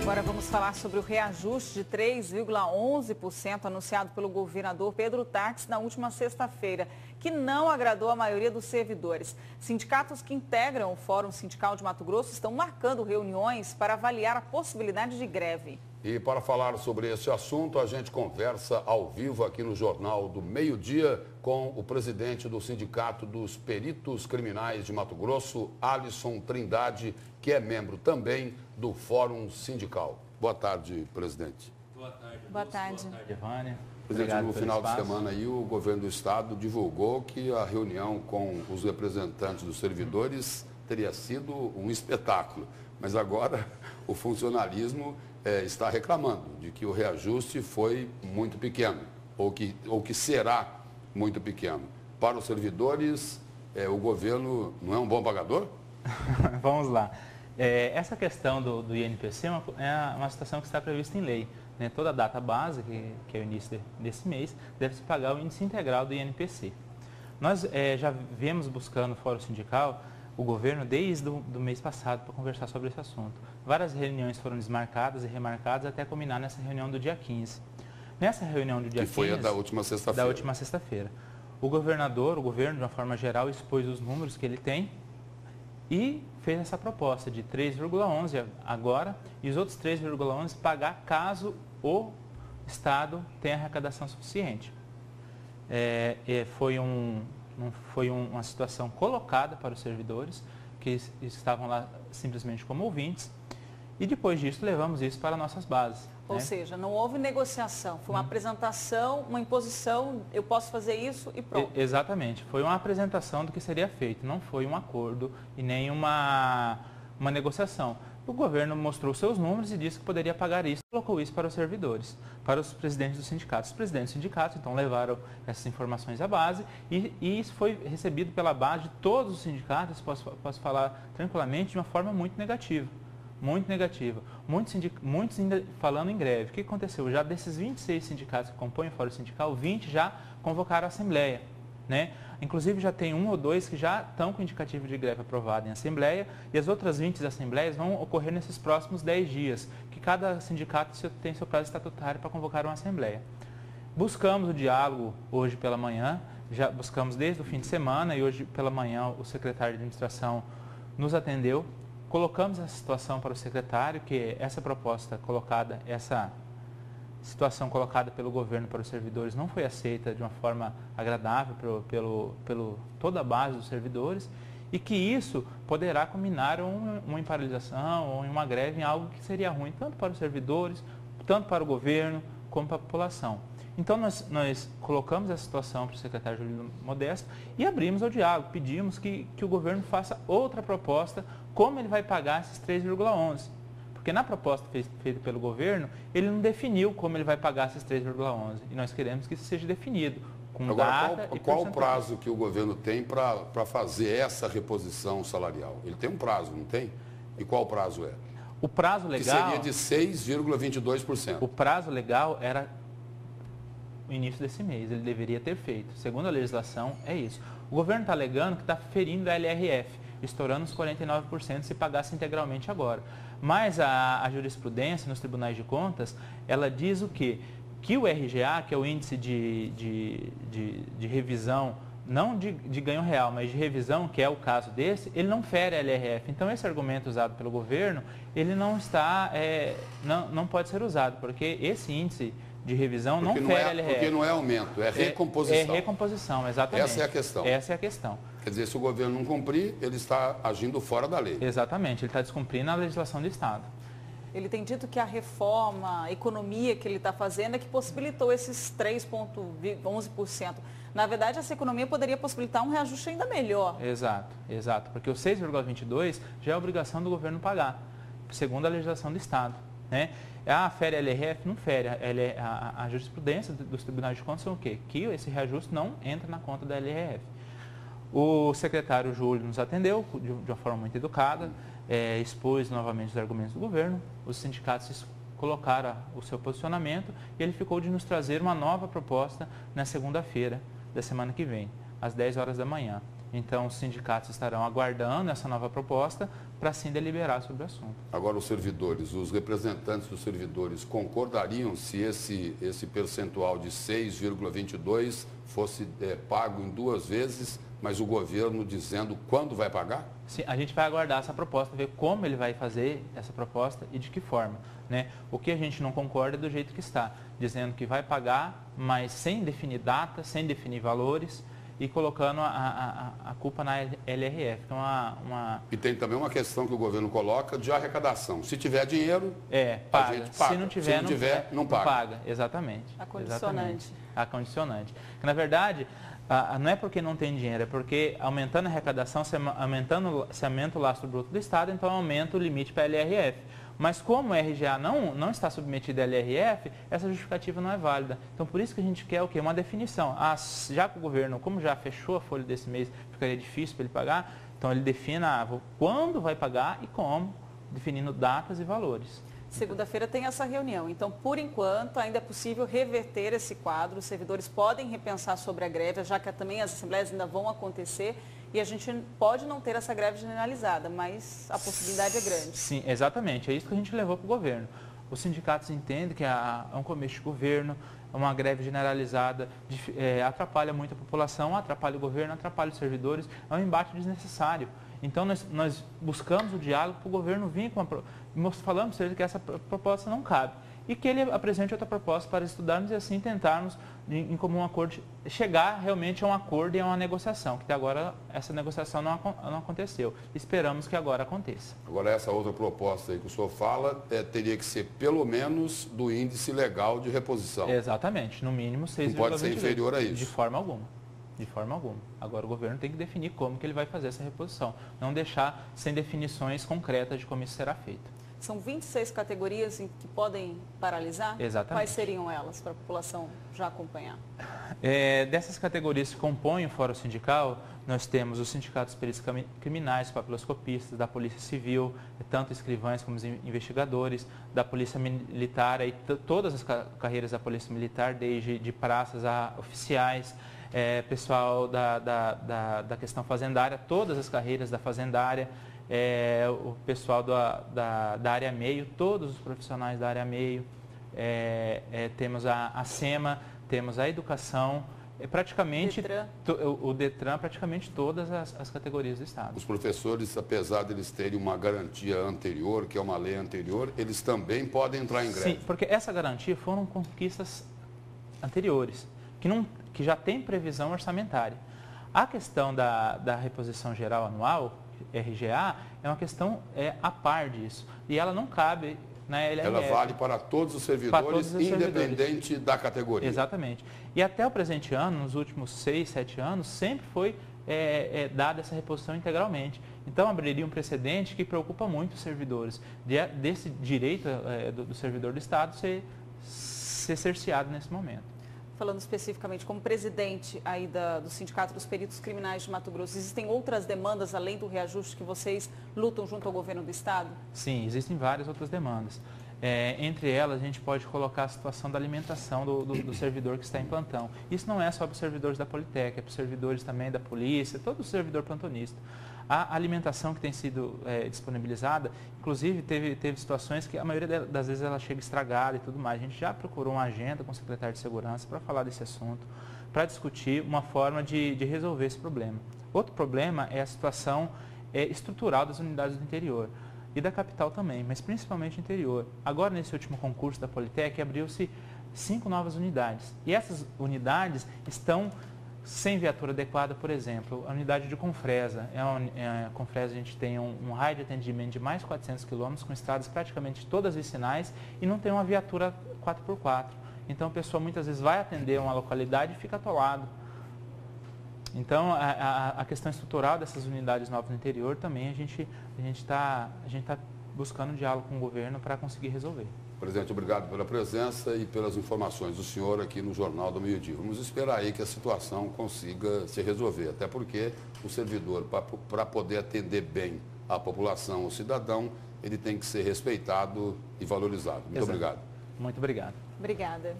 Agora vamos falar sobre o reajuste de 3,11% anunciado pelo governador Pedro Táxi na última sexta-feira, que não agradou a maioria dos servidores. Sindicatos que integram o Fórum Sindical de Mato Grosso estão marcando reuniões para avaliar a possibilidade de greve. E para falar sobre esse assunto, a gente conversa ao vivo aqui no Jornal do Meio-Dia com o presidente do Sindicato dos Peritos Criminais de Mato Grosso, Alisson Trindade, que é membro também do Fórum Sindical. Boa tarde, presidente. Boa tarde, Lúcio. Boa tarde. Boa tarde, Vânia. Presidente, no final de semana aí, o governo do estado divulgou que a reunião com os representantes dos servidores teria sido um espetáculo. Mas agora o funcionalismo está reclamando de que o reajuste foi muito pequeno, ou que será muito pequeno. Para os servidores, o governo não é um bom pagador? Vamos lá. Essa questão do INPC é uma situação que está prevista em lei. Né? Toda data base, que é o início desse mês, deve-se pagar o índice integral do INPC. Nós já viemos buscando no Fórum Sindical o governo desde o mês passado para conversar sobre esse assunto. Várias reuniões foram desmarcadas e remarcadas até culminar nessa reunião do dia 15. Nessa reunião do dia 15... Que foi a da última sexta-feira. Da última sexta-feira. O governo, de uma forma geral, expôs os números que ele tem e fez essa proposta de 3,11 agora e os outros 3,11 pagar caso o Estado tenha arrecadação suficiente. Foi uma situação colocada para os servidores que estavam lá simplesmente como ouvintes e depois disso levamos isso para nossas bases. Ou seja, não houve negociação, foi uma apresentação, uma imposição, eu posso fazer isso e pronto. Exatamente, foi uma apresentação do que seria feito, não foi um acordo e nem uma negociação. O governo mostrou seus números e disse que poderia pagar isso, colocou isso para os servidores, para os presidentes dos sindicatos. Os presidentes dos sindicatos, então, levaram essas informações à base e isso foi recebido pela base de todos os sindicatos, posso falar tranquilamente, de uma forma muito negativa. Muito negativa. Muitos ainda falando em greve. O que aconteceu? Já desses 26 sindicatos que compõem o Fórum Sindical, 20 já convocaram a Assembleia. Né? Inclusive já tem 1 ou 2 que já estão com indicativo de greve aprovado em Assembleia e as outras 20 assembleias vão ocorrer nesses próximos 10 dias, que cada sindicato tem seu prazo estatutário para convocar uma Assembleia. Buscamos o diálogo hoje pela manhã, já buscamos desde o fim de semana e hoje pela manhã o secretário de administração nos atendeu. Colocamos essa situação para o secretário, que essa proposta colocada, essa situação colocada pelo governo para os servidores não foi aceita de uma forma agradável pelo toda a base dos servidores e que isso poderá culminar em paralisação ou em uma greve, em algo que seria ruim tanto para os servidores, tanto para o governo, como para a população. Então, nós colocamos essa situação para o secretário Júlio Modesto e abrimos ao diálogo, pedimos que o governo faça outra proposta, como ele vai pagar esses 3,11. Porque na proposta feita pelo governo, ele não definiu como ele vai pagar esses 3,11. E nós queremos que isso seja definido, com data e qual o prazo que o governo tem para fazer essa reposição salarial? Ele tem um prazo, não tem? E qual o prazo é? O prazo legal... Que seria de 6,22%. O prazo legal era o início desse mês, ele deveria ter feito. Segundo a legislação, é isso. O governo está alegando que está ferindo a LRF, estourando os 49% se pagasse integralmente agora. Mas a jurisprudência nos tribunais de contas, ela diz o quê? Que o RGA, que é o índice de revisão, não de ganho real, mas de revisão, que é o caso desse, ele não fere a LRF. Então, esse argumento usado pelo governo, ele não não pode ser usado, porque esse índice de revisão não fere a LRF. Porque não é aumento, é recomposição. É recomposição, exatamente. Essa é a questão. Essa é a questão. Quer dizer, se o governo não cumprir, ele está agindo fora da lei. Exatamente, ele está descumprindo a legislação do Estado. Ele tem dito que a reforma, a economia que ele está fazendo é que possibilitou esses 3,11%. Na verdade, essa economia poderia possibilitar um reajuste ainda melhor. Exato, porque o 6,22 já é obrigação do governo pagar, segundo a legislação do Estado. Né? Fere a LRF? Não fere. A jurisprudência dos tribunais de contas são o quê? Que esse reajuste não entra na conta da LRF. O secretário Júlio nos atendeu de uma forma muito educada, expôs novamente os argumentos do governo, os sindicatos colocaram o seu posicionamento e ele ficou de nos trazer uma nova proposta na segunda-feira da semana que vem, às 10 horas da manhã. Então, os sindicatos estarão aguardando essa nova proposta para assim deliberar sobre o assunto. Agora, os servidores, os representantes dos servidores concordariam se esse percentual de 6,22 fosse pago em 2 vezes, mas o governo dizendo quando vai pagar? Sim, a gente vai aguardar essa proposta, ver como ele vai fazer essa proposta e de que forma, né? O que a gente não concorda é do jeito que está, dizendo que vai pagar, mas sem definir data, sem definir valores e colocando a culpa na LRF, que é uma... E tem também uma questão que o governo coloca de arrecadação. Se tiver dinheiro, paga. A gente paga. Se não tiver, não paga. Exatamente. A condicionante. Exatamente. A condicionante. Que, na verdade, não é porque não tem dinheiro, é porque aumentando a arrecadação, se aumenta o lastro bruto do Estado, então aumenta o limite para a LRF. Mas como o RGA não está submetido à LRF, essa justificativa não é válida. Então, por isso que a gente quer o quê? Uma definição. Já que o governo, como já fechou a folha desse mês, ficaria difícil para ele pagar, então ele defina quando vai pagar e como, definindo datas e valores. Segunda-feira tem essa reunião, então, por enquanto, ainda é possível reverter esse quadro. Os servidores podem repensar sobre a greve, já que também as assembleias ainda vão acontecer e a gente pode não ter essa greve generalizada, mas a possibilidade é grande. Sim, exatamente. É isso que a gente levou para o governo. Os sindicatos entendem que é um começo de governo, uma greve generalizada atrapalha muito a população, atrapalha o governo, atrapalha os servidores, é um embate desnecessário. Então, nós buscamos o diálogo para o governo vir com falamos para ele que essa proposta não cabe e que ele apresente outra proposta para estudarmos e assim tentarmos, em comum acordo, chegar realmente a um acordo e a uma negociação, que até agora essa negociação não aconteceu. Esperamos que agora aconteça. Agora, essa outra proposta aí que o senhor fala, teria que ser pelo menos do índice legal de reposição. Exatamente, no mínimo 6,22. Não pode ser inferior a isso. De forma alguma. De forma alguma. Agora o governo tem que definir como que ele vai fazer essa reposição. Não deixar sem definições concretas de como isso será feito. São 26 categorias que podem paralisar? Exatamente. Quais seriam elas para a população já acompanhar? Dessas categorias que compõem o Fórum Sindical, nós temos os sindicatos peritos criminais, papiloscopistas, da Polícia Civil, tanto escrivães como os investigadores, da Polícia Militar, e todas as carreiras da Polícia Militar, desde de praças a oficiais, pessoal da questão fazendária, todas as carreiras da fazendária, o pessoal da área meio, todos os profissionais da área meio, temos a SEMA, temos a educação, praticamente o Detran, praticamente todas as categorias do Estado. Os professores, apesar de eles terem uma garantia anterior, que é uma lei anterior, eles também podem entrar em greve. Sim, porque essa garantia foram conquistas anteriores, que já tem previsão orçamentária. A questão da reposição geral anual, RGA, é uma questão a par disso. E ela não cabe na LRF. Ela vale para todos os servidores, independente da categoria. Exatamente. E até o presente ano, nos últimos 6, 7 anos, sempre foi dada essa reposição integralmente. Então, abriria um precedente que preocupa muito os servidores, desse direito do servidor do Estado ser cerceado nesse momento. Falando especificamente como presidente aí do Sindicato dos Peritos Criminais de Mato Grosso, existem outras demandas além do reajuste que vocês lutam junto ao governo do Estado? Sim, existem várias outras demandas. Entre elas, a gente pode colocar a situação da alimentação do servidor que está em plantão. Isso não é só para os servidores da Politec, é para os servidores também da polícia, todo servidor plantonista. A alimentação que tem sido disponibilizada, inclusive teve situações que a maioria das vezes ela chega estragada e tudo mais. A gente já procurou uma agenda com o secretário de Segurança para falar desse assunto, para discutir uma forma de resolver esse problema. Outro problema é a situação estrutural das unidades do interior e da capital também, mas principalmente no interior. Agora, nesse último concurso da Politec, abriu-se 5 novas unidades. E essas unidades estão sem viatura adequada, por exemplo, a unidade de Confresa. Confresa a gente tem um raio de atendimento de mais de 400 quilômetros, com estradas praticamente todas vicinais e não tem uma viatura 4x4. Então a pessoa muitas vezes vai atender uma localidade e fica atolado. Então a questão estrutural dessas unidades novas no interior também a gente está buscando diálogo com o governo para conseguir resolver. Presidente, obrigado pela presença e pelas informações do senhor aqui no Jornal do Meio-Dia. Vamos esperar aí que a situação consiga se resolver, até porque o servidor, para poder atender bem a população, o cidadão, ele tem que ser respeitado e valorizado. Muito obrigado. Muito obrigado. Obrigada.